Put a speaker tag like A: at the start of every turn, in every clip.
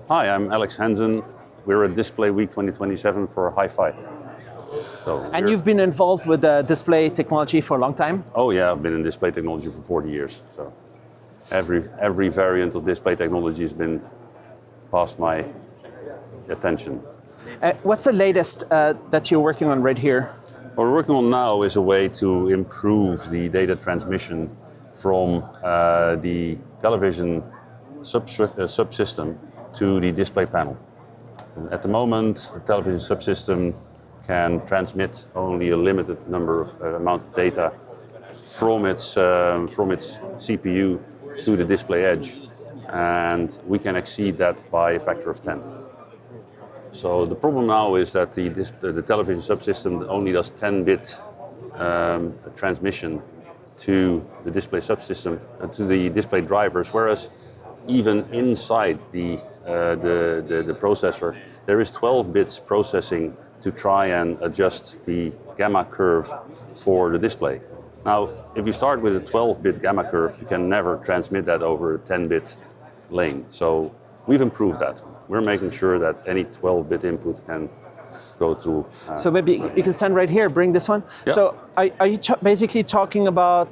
A: Hi, I'm Alex Hansen. We're at Display Week 2027 for Hyphy.
B: And you've been involved with display technology for a long time?
A: Oh yeah, I've been in display technology for 40 years. So every variant of display technology has been past my attention.
B: What's the latest that you're working on right here?
A: What we're working on now is a way to improve the data transmission from the television subsystem to the display panel. At the moment, the television subsystem can transmit only a limited number of amount of data from its CPU to the display edge, and we can exceed that by a factor of 10. So the problem now is that the television subsystem only does 10-bit transmission to the display subsystem, to the display drivers, whereas even inside the processor, there is 12 bits processing to try and adjust the gamma curve for the display. Now, if you start with a 12-bit gamma curve, you can never transmit that over a 10-bit lane. So we've improved that. We're making sure that any 12-bit input can go through.
B: So maybe you can stand right here, bring this one.
A: Yeah.
B: So are you basically talking about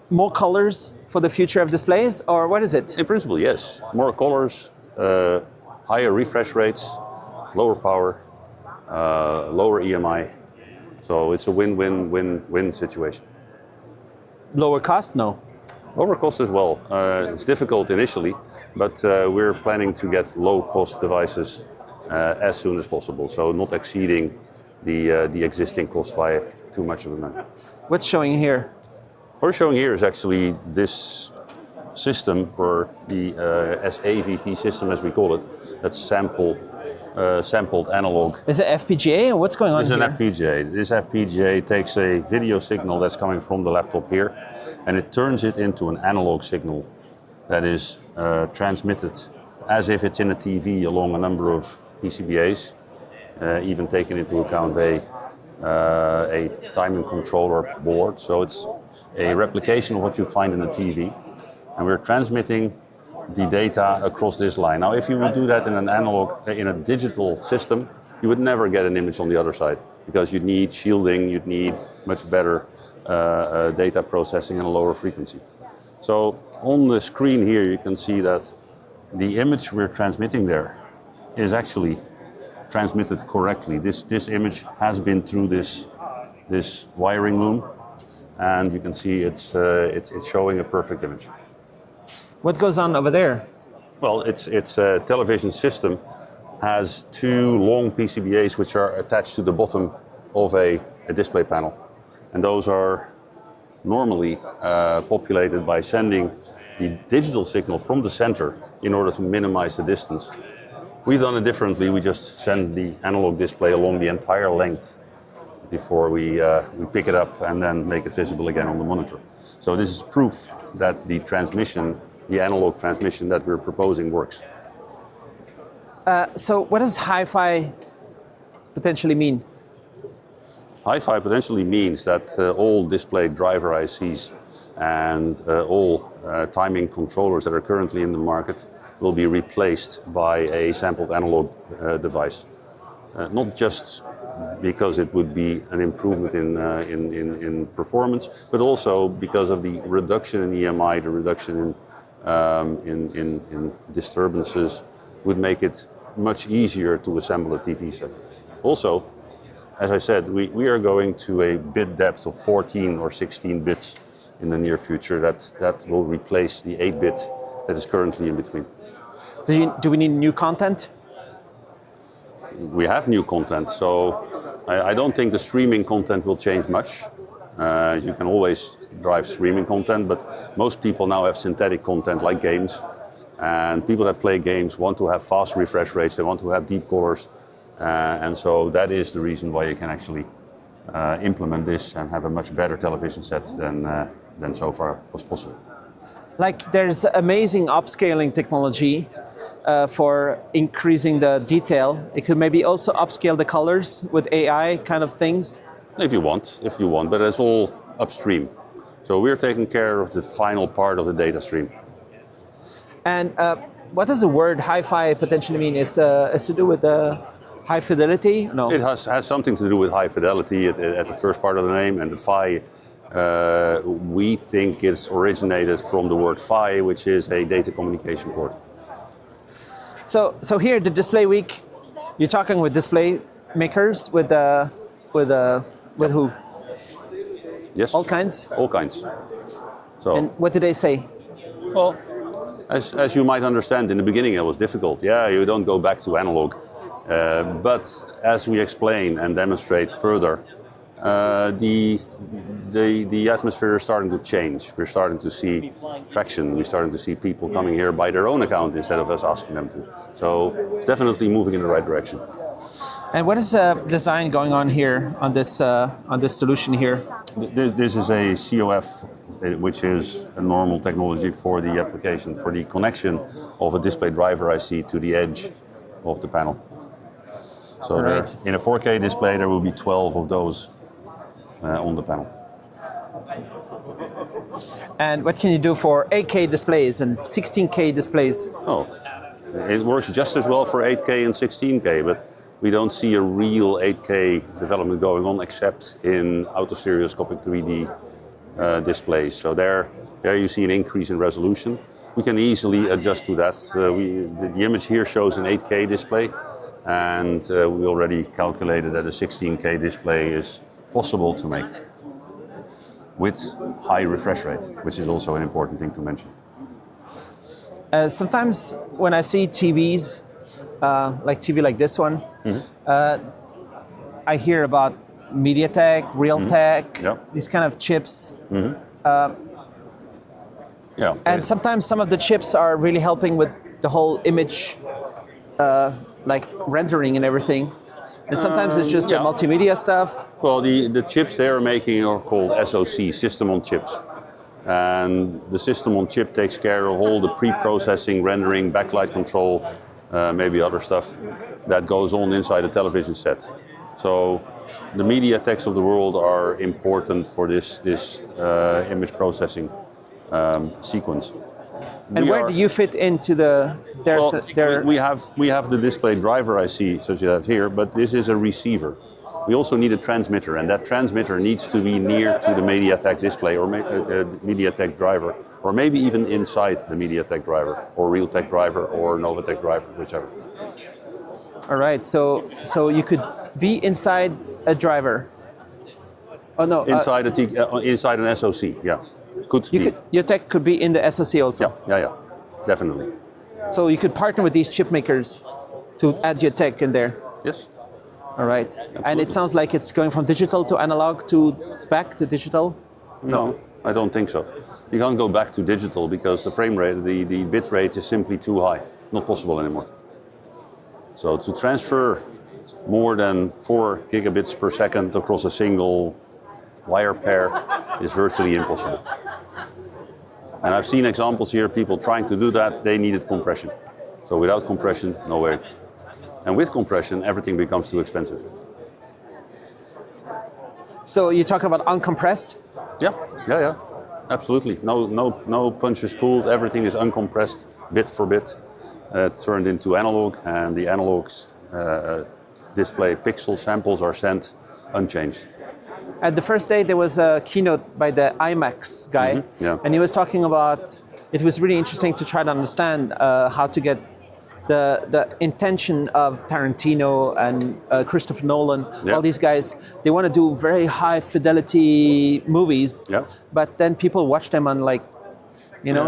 B: more colors for the future of displays, or what is it?
A: In principle, yes. More colors, higher refresh rates, lower power, lower EMI. So it's a win-win-win-win situation.
B: Lower cost? No.
A: Lower cost as well. It's difficult initially, but we're planning to get low-cost devices as soon as possible, so not exceeding the existing cost by too much of a amount.
B: What's showing here?
A: What we're showing here is actually this system, or the AVT system as we call it, that's sampled analog.
B: Is it FPGA, or what's going on here?
A: It's an FPGA. This FPGA takes a video signal that's coming from the laptop here, and it turns it into an analog signal that is transmitted as if it's in a TV along a number of PCBAs, even taking into account a timing controller board. So it's a replication of what you find in a TV, and we're transmitting the data across this line. Now, if you would do that in an analog, in a digital system, you would never get an image on the other side, because you'd need shielding, you'd need much better data processing and a lower frequency. So on the screen here, you can see that the image we're transmitting there is actually transmitted correctly. This image has been through this wiring loom, and you can see it's showing a perfect image.
B: What goes on over there?
A: Well, its television system has two long PCBAs which are attached to the bottom of a display panel. And those are normally populated by sending the digital signal from the center in order to minimize the distance. We've done it differently. We just send the analog display along the entire length before we pick it up and then make it visible again on the monitor. So this is proof that the transmission, the analog transmission that we're proposing, works.
B: So what does Hyphy potentially mean?
A: Hyphy potentially means that all display driver ICs and all timing controllers that are currently in the market will be replaced by a sampled analog device. Not just because it would be an improvement in performance, but also because of the reduction in EMI, the reduction in disturbances would make it much easier to assemble a TV set. Also, as I said, we are going to a bit depth of 14 or 16 bits in the near future. That will replace the 8-bit that is currently in between.
B: Do we need new content?
A: We have new content, so I don't think the streaming content will change much. You can always drive streaming content, but most people now have synthetic content like games, and people that play games want to have fast refresh rates, they want to have deep colors, and so that is the reason why you can actually implement this and have a much better television set than so far was possible.
B: Like, there's amazing upscaling technology for increasing the detail. It could maybe also upscale the colors with AI kind of things.
A: If you want, but it's all upstream. So we're taking care of the final part of the data stream.
B: And what does the word hi-fi potentially mean? Is to do with the high fidelity? No.
A: It has something to do with high fidelity at the first part of the name, and the phi, we think it's originated from the word phi, which is a data communication port.
B: So here, the Display Week, you're talking with display makers, with who?
A: Yes.
B: All kinds?
A: All kinds. So.
B: And what do they say?
A: Well, as you might understand, in the beginning it was difficult. Yeah, you don't go back to analog. But as we explain and demonstrate further, the atmosphere is starting to change. We're starting to see traction. We're starting to see people coming here by their own account instead of us asking them to. So it's definitely moving in the right direction.
B: And what is design going on here on this solution here?
A: This is a COF, which is a normal technology for the application, for the connection of a display driver IC to the edge of the panel. So right. In a 4K display, there will be 12 of those on the panel.
B: And what can you do for 8K displays and 16K displays?
A: Oh, it works just as well for 8K and 16K, but we don't see a real 8K development going on except in autostereoscopic 3D displays. So there you see an increase in resolution. We can easily adjust to that. The image here shows an 8K display, and we already calculated that a 16K display is possible to make with high refresh rate, which is also an important thing to mention.
B: Sometimes when I see TVs, like TV like this one, I hear about MediaTek, Realtek, these kind of chips. And sometimes some of the chips are really helping with the whole image, like rendering and everything. And sometimes it's just the multimedia stuff.
A: Well, the chips they are making are called SoC, system on chips. And the system on chip takes care of all the pre-processing, rendering, backlight control, maybe other stuff that goes on inside a television set. So the MediaTeks of the world are important for this image processing sequence.
B: And where do you fit into
A: we have the display driver IC, such as you have here, but this is a receiver. We also need a transmitter, and that transmitter needs to be near to the MediaTek display or MediaTek driver, or maybe even inside the MediaTek driver, or Realtek driver, or Novatec driver, whichever.
B: All right, so you could be inside a driver. Oh no,
A: inside an SoC, yeah.
B: Your tech could be in the SoC also.
A: Yeah, definitely.
B: So you could partner with these chip makers to add your tech in there.
A: Yes.
B: All right. Absolutely. And it sounds like it's going from digital to analog to back to digital?
A: No, I don't think so. You can't go back to digital because the frame rate, the bit rate is simply too high. Not possible anymore. So to transfer more than 4 gigabits per second across a single wire pair is virtually impossible. And I've seen examples here, people trying to do that, they needed compression. So without compression, no way. And with compression, everything becomes too expensive.
B: So you talk about uncompressed?
A: Yeah, absolutely. No punches pulled, everything is uncompressed, bit for bit, turned into analog, and the analog's display pixel samples are sent unchanged.
B: At the first day, there was a keynote by the IMAX guy, and he was talking about, it was really interesting to try to understand how to get the intention of Tarantino and Christopher Nolan, all these guys. They want to do very high fidelity movies, but then people watch them on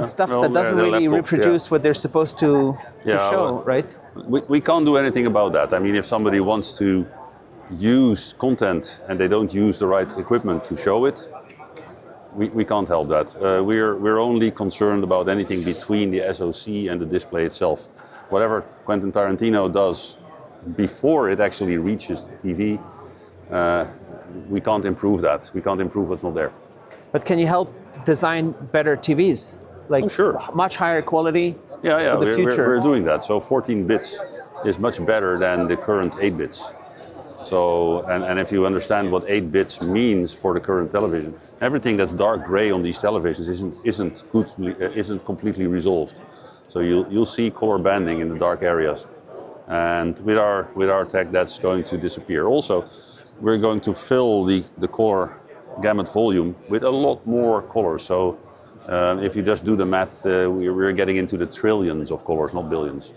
B: stuff that doesn't really reproduce what they're supposed to show, right?
A: We can't do anything about that. I mean, if somebody wants to use content and they don't use the right equipment to show it, we can't help that. We're only concerned about anything between the SoC and the display itself. Whatever Quentin Tarantino does before it actually reaches the TV, we can't improve that. We can't improve what's not there.
B: But can you help design better TVs? Like much higher quality for the future?
A: We're doing that. So 14 bits is much better than the current 8 bits. So, and if you understand what 8 bits means for the current television, everything that's dark gray on these televisions isn't completely resolved. So you'll see color banding in the dark areas. And with our tech, that's going to disappear. Also, we're going to fill the color gamut volume with a lot more colors. So if you just do the math, we're getting into the trillions of colors, not billions.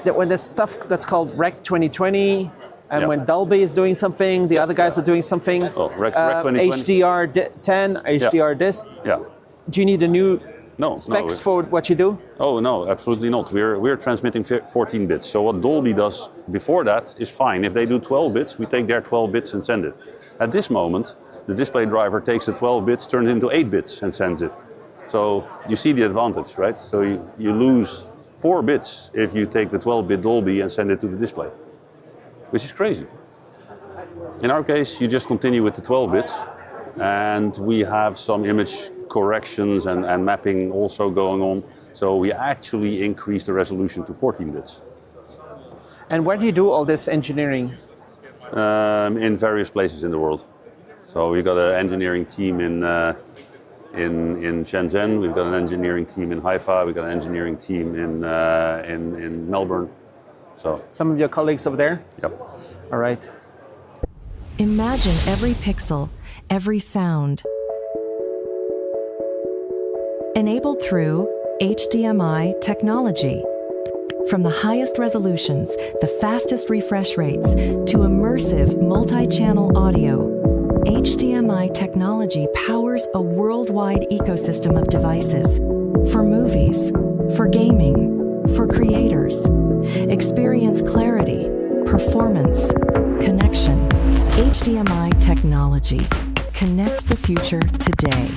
B: When there's stuff that's called Rec 2020, and when Dolby is doing something, the other guys are doing something.
A: Oh, Rec 2020.
B: HDR10, HDR this.
A: Yeah.
B: Do you need a new specs for what you do?
A: Oh no, absolutely not. We're transmitting 14 bits. So what Dolby does before that is fine. If they do 12 bits, we take their 12 bits and send it. At this moment, the display driver takes the 12 bits, turns it into 8 bits and sends it. So you see the advantage, right? So you lose 4 bits if you take the 12-bit Dolby and send it to the display, which is crazy. In our case, you just continue with the 12 bits, and we have some image corrections and mapping also going on. So we actually increase the resolution to 14 bits.
B: And where do you do all this engineering?
A: In various places in the world. So we've got an engineering team in Shenzhen. We've got an engineering team in Hyphy. We've got an engineering team in Melbourne. So
B: some of your colleagues over there?
A: Yep.
B: All right.
C: Imagine every pixel, every sound, enabled through HDMI technology. From the highest resolutions, the fastest refresh rates, to immersive multi-channel audio, HDMI technology powers a worldwide ecosystem of devices for movies, for gaming, for creators. Experience clarity, performance, connection. HDMI technology. Connect the future today.